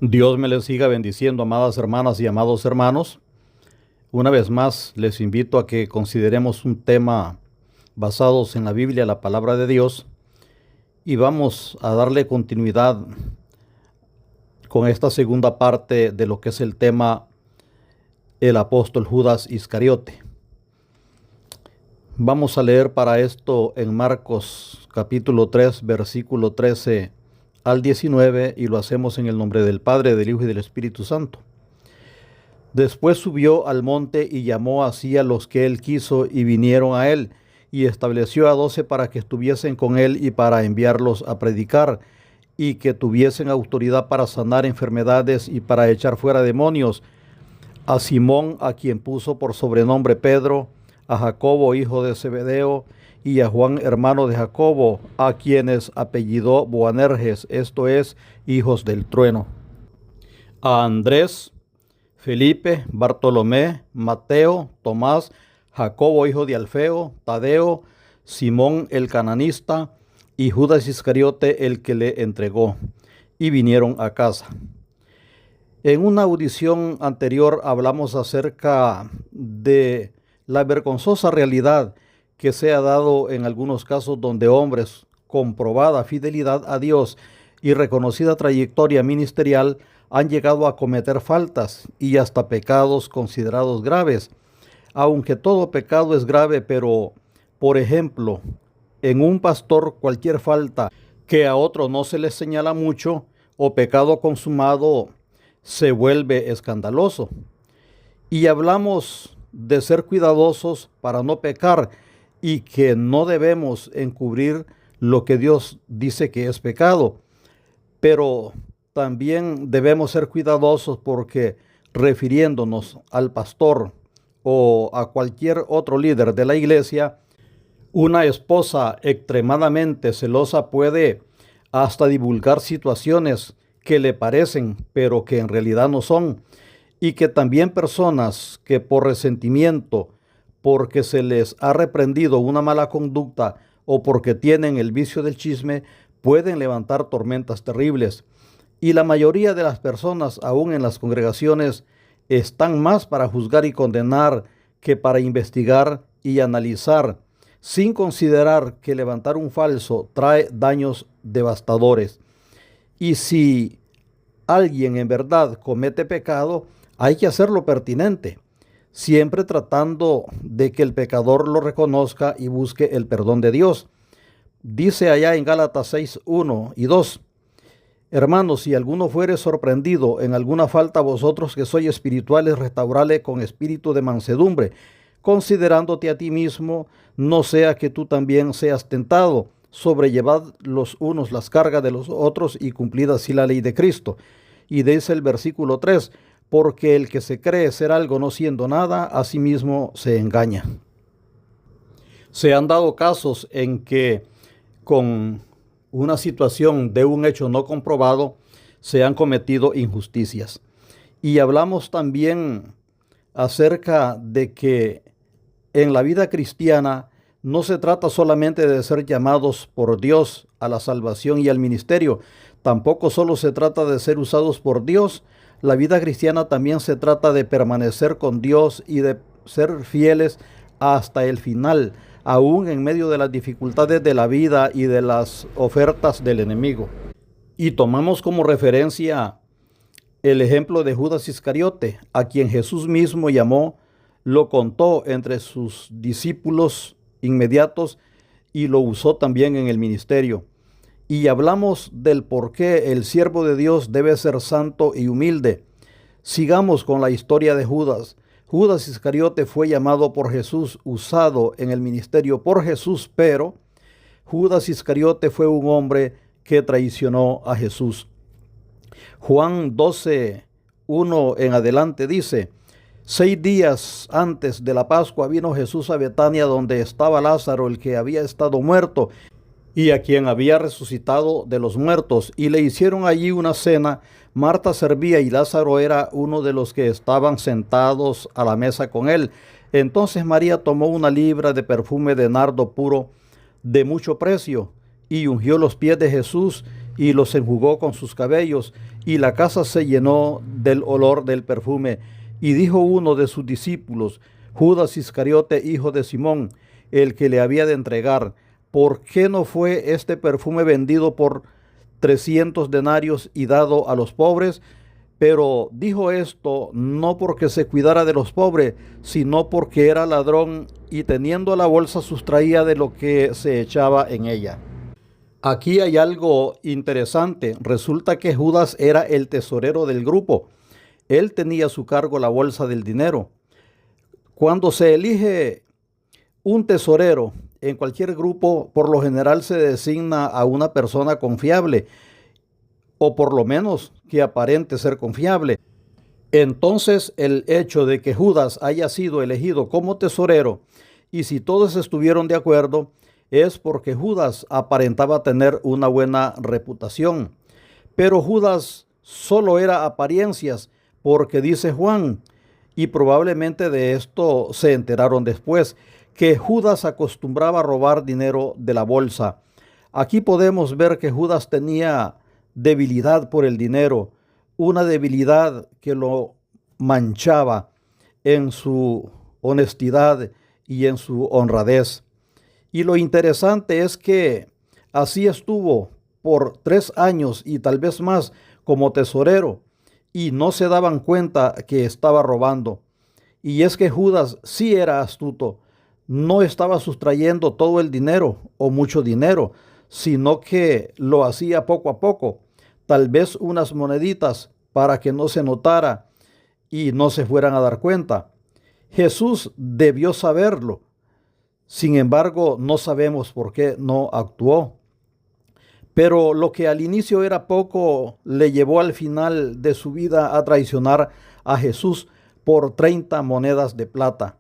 Dios me les siga bendiciendo, amadas hermanas y amados hermanos. Una vez más, les invito a que consideremos un tema basados en la Biblia, la palabra de Dios, y vamos a darle continuidad con esta segunda parte de lo que es el tema el apóstol Judas Iscariote. Vamos a leer para esto en Marcos capítulo 3, versículo 13 al 19, y lo hacemos en el nombre del Padre, del Hijo y del Espíritu Santo. Después subió al monte y llamó así a los que él quiso, y vinieron a él, y estableció a 12 para que estuviesen con él y para enviarlos a predicar, y que tuviesen autoridad para sanar enfermedades y para echar fuera demonios: a Simón, a quien puso por sobrenombre Pedro, a Jacobo, hijo de Zebedeo, y a Juan, hermano de Jacobo, a quienes apellidó Boanerges, esto es, hijos del trueno; a Andrés, Felipe, Bartolomé, Mateo, Tomás, Jacobo, hijo de Alfeo, Tadeo, Simón el cananista, y Judas Iscariote, el que le entregó. Y vinieron a casa. En una audición anterior hablamos acerca de la vergonzosa realidad que se ha dado en algunos casos donde hombres con probada fidelidad a Dios y reconocida trayectoria ministerial han llegado a cometer faltas y hasta pecados considerados graves. Aunque todo pecado es grave, pero, por ejemplo, en un pastor cualquier falta que a otro no se le señala mucho o pecado consumado se vuelve escandaloso. Y hablamos de ser cuidadosos para no pecar y que no debemos encubrir lo que Dios dice que es pecado. Pero también debemos ser cuidadosos porque, refiriéndonos al pastor o a cualquier otro líder de la iglesia, una esposa extremadamente celosa puede hasta divulgar situaciones que le parecen, pero que en realidad no son, y que también personas que por resentimiento, porque se les ha reprendido una mala conducta o porque tienen el vicio del chisme, pueden levantar tormentas terribles. Y la mayoría de las personas, aún en las congregaciones, están más para juzgar y condenar que para investigar y analizar, sin considerar que levantar un falso trae daños devastadores. Y si alguien en verdad comete pecado, hay que hacerlo pertinente, siempre tratando de que el pecador lo reconozca y busque el perdón de Dios. Dice allá en Gálatas 6, 1 y 2: Hermanos, si alguno fuere sorprendido en alguna falta, vosotros que sois espirituales, restaurale con espíritu de mansedumbre, considerándote a ti mismo, no sea que tú también seas tentado. Sobrellevad los unos las cargas de los otros y cumplid así la ley de Cristo. Y dice el versículo 3: porque el que se cree ser algo no siendo nada, a sí mismo se engaña. Se han dado casos en que con una situación de un hecho no comprobado se han cometido injusticias. Y hablamos también acerca de que en la vida cristiana no se trata solamente de ser llamados por Dios a la salvación y al ministerio, tampoco solo se trata de ser usados por Dios. La vida cristiana también se trata de permanecer con Dios y de ser fieles hasta el final, aún en medio de las dificultades de la vida y de las ofertas del enemigo. Y tomamos como referencia el ejemplo de Judas Iscariote, a quien Jesús mismo llamó, lo contó entre sus discípulos inmediatos y lo usó también en el ministerio. Y hablamos del por qué el siervo de Dios debe ser santo y humilde. Sigamos con la historia de Judas. Judas Iscariote fue llamado por Jesús, usado en el ministerio por Jesús, pero Judas Iscariote fue un hombre que traicionó a Jesús. Juan 12, 1 en adelante dice: 6 días antes de la Pascua vino Jesús a Betania, donde estaba Lázaro, el que había estado muerto y a quien había resucitado de los muertos, y le hicieron allí una cena. Marta servía y Lázaro era uno de los que estaban sentados a la mesa con él. Entonces María tomó una libra de perfume de nardo puro de mucho precio y ungió los pies de Jesús y los enjugó con sus cabellos, y la casa se llenó del olor del perfume. Y dijo uno de sus discípulos, Judas Iscariote, hijo de Simón, el que le había de entregar, ¿por qué no fue este perfume vendido por 300 denarios y dado a los pobres? Pero dijo esto no porque se cuidara de los pobres, sino porque era ladrón y teniendo la bolsa sustraía de lo que se echaba en ella. Aquí hay algo interesante. Resulta que Judas era el tesorero del grupo. Él tenía a su cargo la bolsa del dinero. Cuando se elige un tesorero en cualquier grupo, por lo general se designa a una persona confiable, o por lo menos que aparente ser confiable. Entonces, el hecho de que Judas haya sido elegido como tesorero, y si todos estuvieron de acuerdo, es porque Judas aparentaba tener una buena reputación. Pero Judas solo era apariencias, porque dice Juan, y probablemente de esto se enteraron después, que Judas acostumbraba a robar dinero de la bolsa. Aquí podemos ver que Judas tenía debilidad por el dinero, una debilidad que lo manchaba en su honestidad y en su honradez. Y lo interesante es que así estuvo por 3 años y tal vez más como tesorero, y no se daban cuenta que estaba robando. Y es que Judas sí era astuto, no estaba sustrayendo todo el dinero o mucho dinero, sino que lo hacía poco a poco, tal vez unas moneditas para que no se notara y no se fueran a dar cuenta. Jesús debió saberlo. Sin embargo, no sabemos por qué no actuó. Pero lo que al inicio era poco, le llevó al final de su vida a traicionar a Jesús por 30 monedas de plata.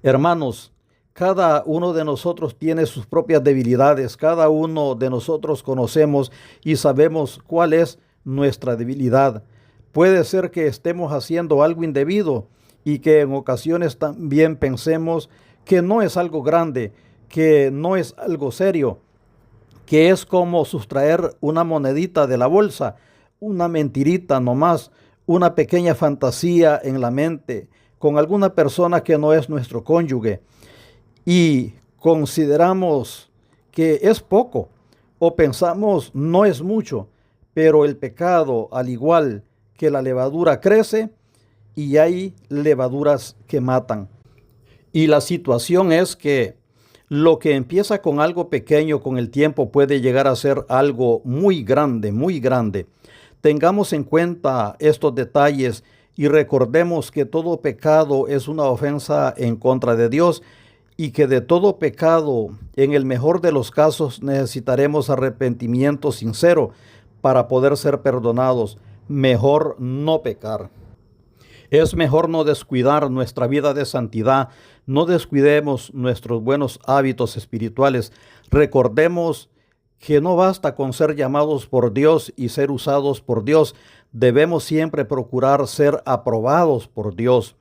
Hermanos, cada uno de nosotros tiene sus propias debilidades. Cada uno de nosotros conocemos y sabemos cuál es nuestra debilidad. Puede ser que estemos haciendo algo indebido y que en ocasiones también pensemos que no es algo grande, que no es algo serio, que es como sustraer una monedita de la bolsa, una mentirita nomás, una pequeña fantasía en la mente con alguna persona que no es nuestro cónyuge, y consideramos que es poco o pensamos no es mucho, pero el pecado, al igual que la levadura, crece y hay levaduras que matan. Y la situación es que lo que empieza con algo pequeño con el tiempo puede llegar a ser algo muy grande, muy grande. Tengamos en cuenta estos detalles y recordemos que todo pecado es una ofensa en contra de Dios y que de todo pecado, en el mejor de los casos, necesitaremos arrepentimiento sincero para poder ser perdonados. Mejor no pecar. Es mejor no descuidar nuestra vida de santidad, no descuidemos nuestros buenos hábitos espirituales. Recordemos que no basta con ser llamados por Dios y ser usados por Dios. Debemos siempre procurar ser aprobados por Dios.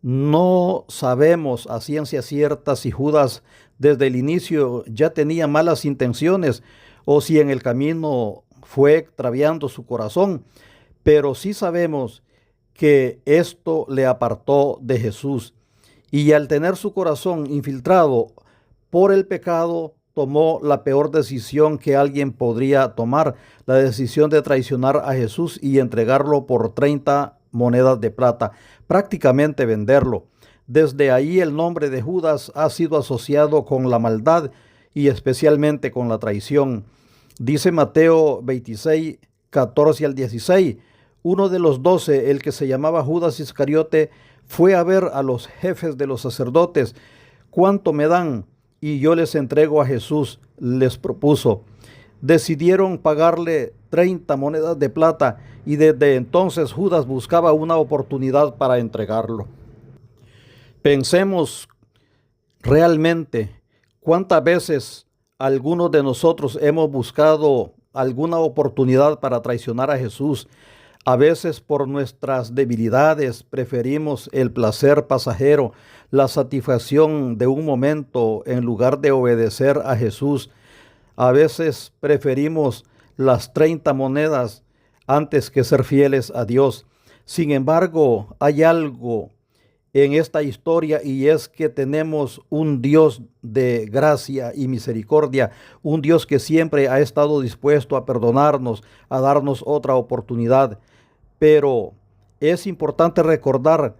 No sabemos a ciencia cierta si Judas desde el inicio ya tenía malas intenciones o si en el camino fue extraviando su corazón, pero sí sabemos que esto le apartó de Jesús, y al tener su corazón infiltrado por el pecado, tomó la peor decisión que alguien podría tomar, la decisión de traicionar a Jesús y entregarlo por 30 monedas de plata, prácticamente venderlo. Desde ahí el nombre de Judas ha sido asociado con la maldad y especialmente con la traición. Dice Mateo 26, 14 al 16, uno de los 12, el que se llamaba Judas Iscariote, fue a ver a los jefes de los sacerdotes. ¿Cuánto me dan? Y yo les entrego a Jesús, les propuso. Decidieron pagarle 30 monedas de plata y desde entonces Judas buscaba una oportunidad para entregarlo. Pensemos realmente cuántas veces algunos de nosotros hemos buscado alguna oportunidad para traicionar a Jesús. A veces por nuestras debilidades preferimos el placer pasajero, la satisfacción de un momento en lugar de obedecer a Jesús. A veces preferimos las 30 monedas antes que ser fieles a Dios. Sin embargo, hay algo en esta historia, y es que tenemos un Dios de gracia y misericordia, un Dios que siempre ha estado dispuesto a perdonarnos, a darnos otra oportunidad. Pero es importante recordar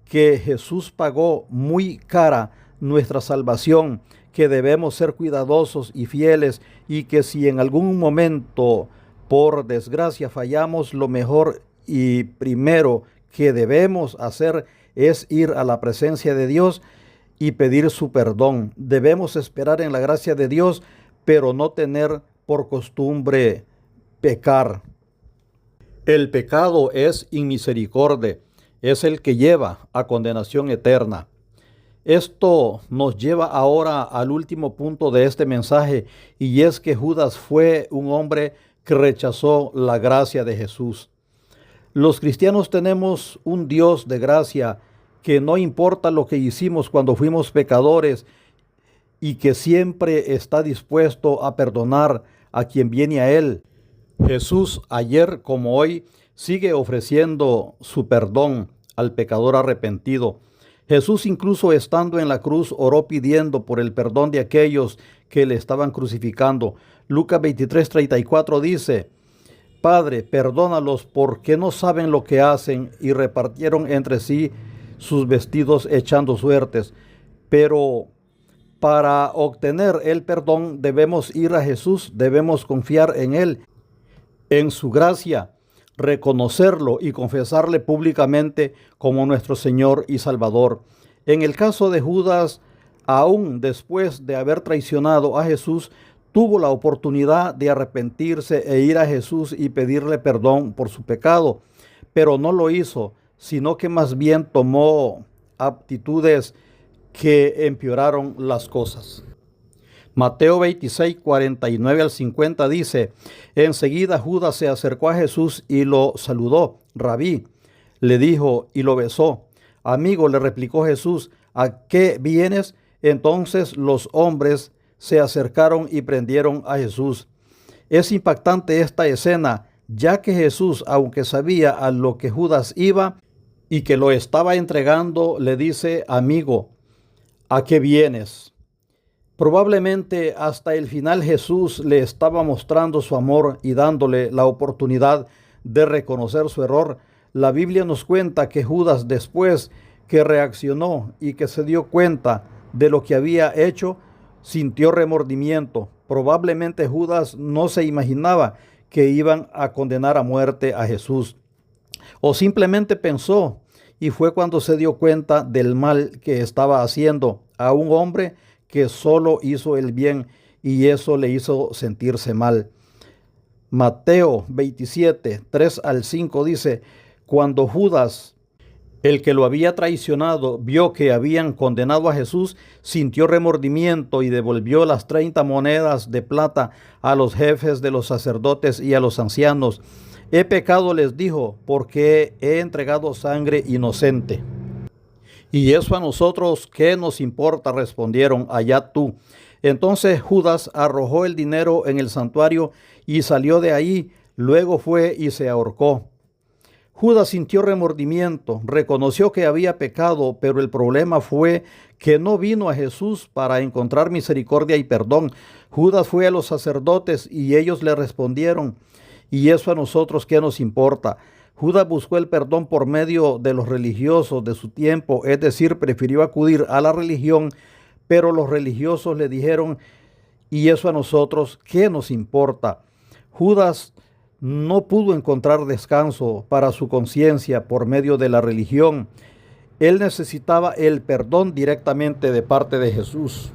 que Jesús pagó muy cara nuestra salvación, que debemos ser cuidadosos y fieles, y que si en algún momento por desgracia fallamos, lo mejor y primero que debemos hacer es ir a la presencia de Dios y pedir su perdón. Debemos esperar en la gracia de Dios, pero no tener por costumbre pecar. El pecado es inmisericordia, es el que lleva a condenación eterna. Esto nos lleva ahora al último punto de este mensaje, y es que Judas fue un hombre que rechazó la gracia de Jesús. Los cristianos tenemos un Dios de gracia que no importa lo que hicimos cuando fuimos pecadores, y que siempre está dispuesto a perdonar a quien viene a Él. Jesús, ayer como hoy, sigue ofreciendo su perdón al pecador arrepentido. Jesús, incluso estando en la cruz, oró pidiendo por el perdón de aquellos que le estaban crucificando. Lucas 23:34 dice: Padre, perdónalos porque no saben lo que hacen, y repartieron entre sí sus vestidos echando suertes. Pero para obtener el perdón debemos ir a Jesús, debemos confiar en Él, en su gracia, reconocerlo y confesarle públicamente como nuestro Señor y Salvador. En el caso de Judas, aún después de haber traicionado a Jesús, tuvo la oportunidad de arrepentirse e ir a Jesús y pedirle perdón por su pecado, pero no lo hizo, sino que más bien tomó actitudes que empeoraron las cosas. Mateo 26, 49 al 50 dice: Enseguida Judas se acercó a Jesús y lo saludó. Rabí, le dijo, y lo besó. Amigo, le replicó Jesús, ¿a qué vienes? Entonces los hombres se acercaron y prendieron a Jesús. Es impactante esta escena, ya que Jesús, aunque sabía a lo que Judas iba y que lo estaba entregando, le dice: amigo, ¿a qué vienes? Probablemente hasta el final Jesús le estaba mostrando su amor y dándole la oportunidad de reconocer su error. La Biblia nos cuenta que Judas, después que reaccionó y que se dio cuenta de lo que había hecho, sintió remordimiento. Probablemente Judas no se imaginaba que iban a condenar a muerte a Jesús, o simplemente pensó, y fue cuando se dio cuenta del mal que estaba haciendo a un hombre que solo hizo el bien, y eso le hizo sentirse mal. Mateo 27, 3 al 5 dice: Cuando Judas, el que lo había traicionado, vio que habían condenado a Jesús, sintió remordimiento y devolvió las 30 monedas de plata a los jefes de los sacerdotes y a los ancianos. He pecado, les dijo, porque he entregado sangre inocente. Y eso a nosotros, ¿qué nos importa?, respondieron, allá tú. Entonces Judas arrojó el dinero en el santuario y salió de ahí. Luego fue y se ahorcó. Judas sintió remordimiento, reconoció que había pecado, pero el problema fue que no vino a Jesús para encontrar misericordia y perdón. Judas fue a los sacerdotes y ellos le respondieron. Y eso a nosotros, ¿qué nos importa? Judas buscó el perdón por medio de los religiosos de su tiempo, es decir, prefirió acudir a la religión, pero los religiosos le dijeron: ¿y eso a nosotros qué nos importa? Judas no pudo encontrar descanso para su conciencia por medio de la religión. Él necesitaba el perdón directamente de parte de Jesús,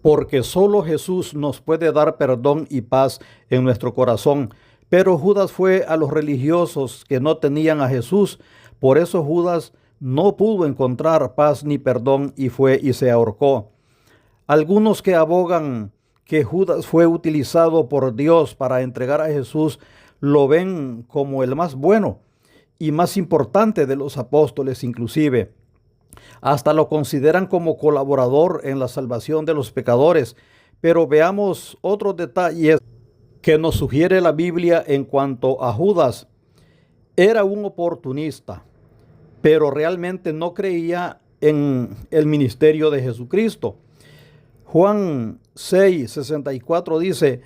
porque solo Jesús nos puede dar perdón y paz en nuestro corazón. Pero Judas fue a los religiosos que no tenían a Jesús. Por eso Judas no pudo encontrar paz ni perdón y fue y se ahorcó. Algunos que abogan que Judas fue utilizado por Dios para entregar a Jesús lo ven como el más bueno y más importante de los apóstoles inclusive. Hasta lo consideran como colaborador en la salvación de los pecadores. Pero veamos otros detalles que nos sugiere la Biblia en cuanto a Judas. Era un oportunista, pero realmente no creía en el ministerio de Jesucristo. Juan 6:64 dice: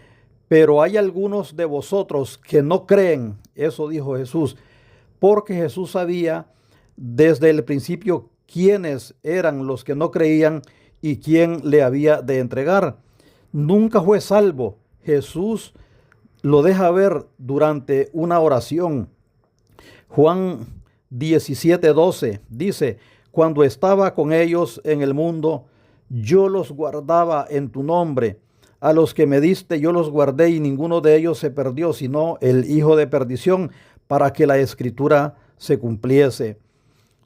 pero hay algunos de vosotros que no creen. Eso dijo Jesús, porque Jesús sabía desde el principio quiénes eran los que no creían y quién le había de entregar. Nunca fue salvo. Jesús lo deja ver durante una oración. Juan 17:12 dice: cuando estaba con ellos en el mundo, yo los guardaba en tu nombre. A los que me diste yo los guardé, y ninguno de ellos se perdió, sino el hijo de perdición, para que la escritura se cumpliese.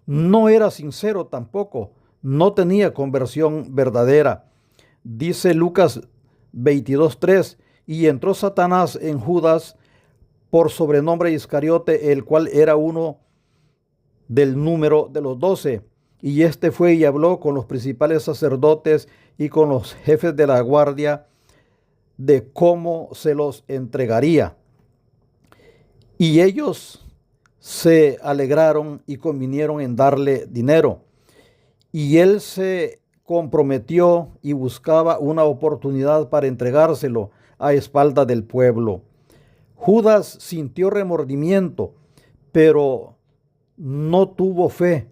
No era sincero tampoco, no tenía conversión verdadera. Dice Lucas 22:3: y entró Satanás en Judas, por sobrenombre Iscariote, el cual era uno del número de los 12. Y este fue y habló con los principales sacerdotes y con los jefes de la guardia de cómo se los entregaría. Y ellos se alegraron y convinieron en darle dinero. Y él se comprometió y buscaba una oportunidad para entregárselo a espaldas del pueblo. Judas sintió remordimiento, pero no tuvo fe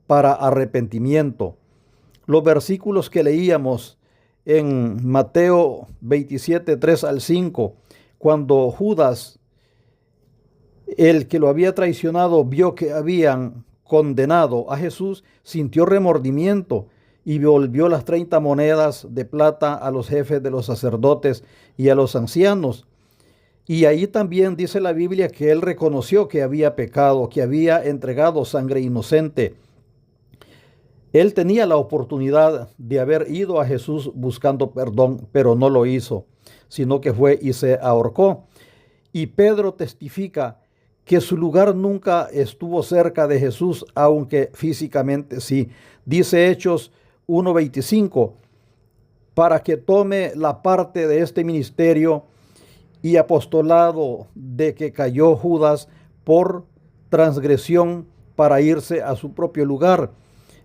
para arrepentimiento. Los versículos que leíamos en Mateo 27:3-5, cuando Judas, el que lo había traicionado, vio que habían condenado a Jesús, sintió remordimiento y volvió las 30 monedas de plata a los jefes de los sacerdotes y a los ancianos. Y ahí también dice la Biblia que él reconoció que había pecado, que había entregado sangre inocente. Él tenía la oportunidad de haber ido a Jesús buscando perdón, pero no lo hizo, sino que fue y se ahorcó. Y Pedro testifica que su lugar nunca estuvo cerca de Jesús, aunque físicamente sí. Dice Hechos 1:25: para que tome la parte de este ministerio y apostolado de que cayó Judas por transgresión, para irse a su propio lugar.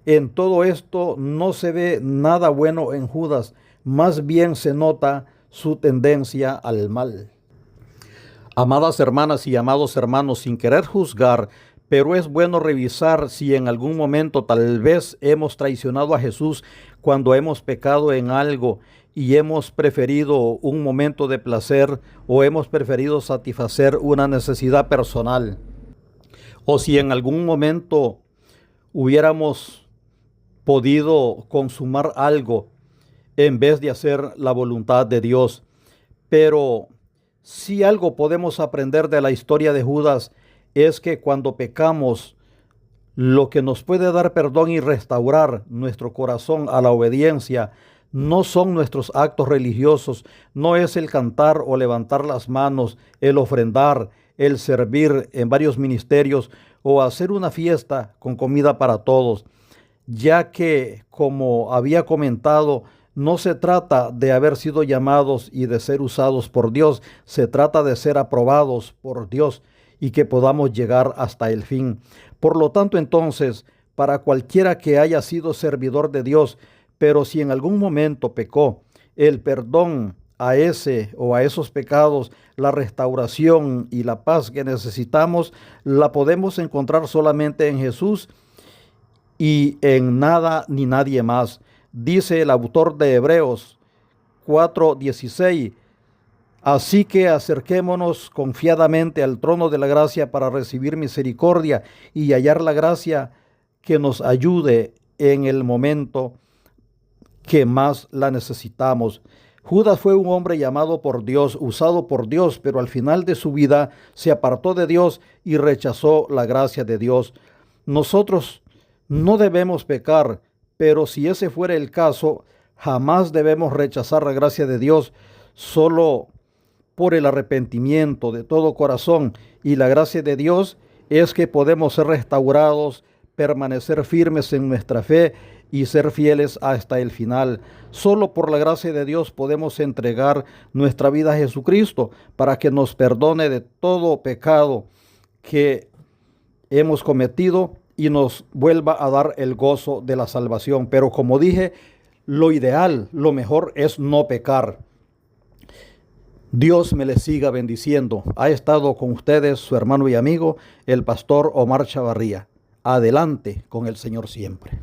En todo esto no se ve nada bueno en Judas, más bien se nota su tendencia al mal. Amadas hermanas y amados hermanos, sin querer juzgar, pero es bueno revisar si en algún momento tal vez hemos traicionado a Jesús cuando hemos pecado en algo y hemos preferido un momento de placer o hemos preferido satisfacer una necesidad personal. O si en algún momento hubiéramos podido consumar algo en vez de hacer la voluntad de Dios. Pero si algo podemos aprender de la historia de Judas es que cuando pecamos, lo que nos puede dar perdón y restaurar nuestro corazón a la obediencia no son nuestros actos religiosos, no es el cantar o levantar las manos, el ofrendar, el servir en varios ministerios o hacer una fiesta con comida para todos, ya que, como había comentado, no se trata de haber sido llamados y de ser usados por Dios, se trata de ser aprobados por Dios y que podamos llegar hasta el fin. Por lo tanto, entonces, para cualquiera que haya sido servidor de Dios, pero si en algún momento pecó, el perdón a ese o a esos pecados, la restauración y la paz que necesitamos, la podemos encontrar solamente en Jesús y en nada ni nadie más. Dice el autor de Hebreos 4:16: así que acerquémonos confiadamente al trono de la gracia para recibir misericordia y hallar la gracia que nos ayude en el momento que más la necesitamos. Judas fue un hombre llamado por Dios, usado por Dios, pero al final de su vida se apartó de Dios y rechazó la gracia de Dios. Nosotros no debemos pecar, pero si ese fuera el caso, jamás debemos rechazar la gracia de Dios. Solo por el arrepentimiento de todo corazón y la gracia de Dios es que podemos ser restaurados, permanecer firmes en nuestra fe y ser fieles hasta el final. Solo por la gracia de Dios podemos entregar nuestra vida a Jesucristo para que nos perdone de todo pecado que hemos cometido y nos vuelva a dar el gozo de la salvación. Pero como dije, lo ideal, lo mejor es no pecar. Dios me les siga bendiciendo. Ha estado con ustedes su hermano y amigo, el pastor Omar Chavarría. Adelante con el Señor siempre.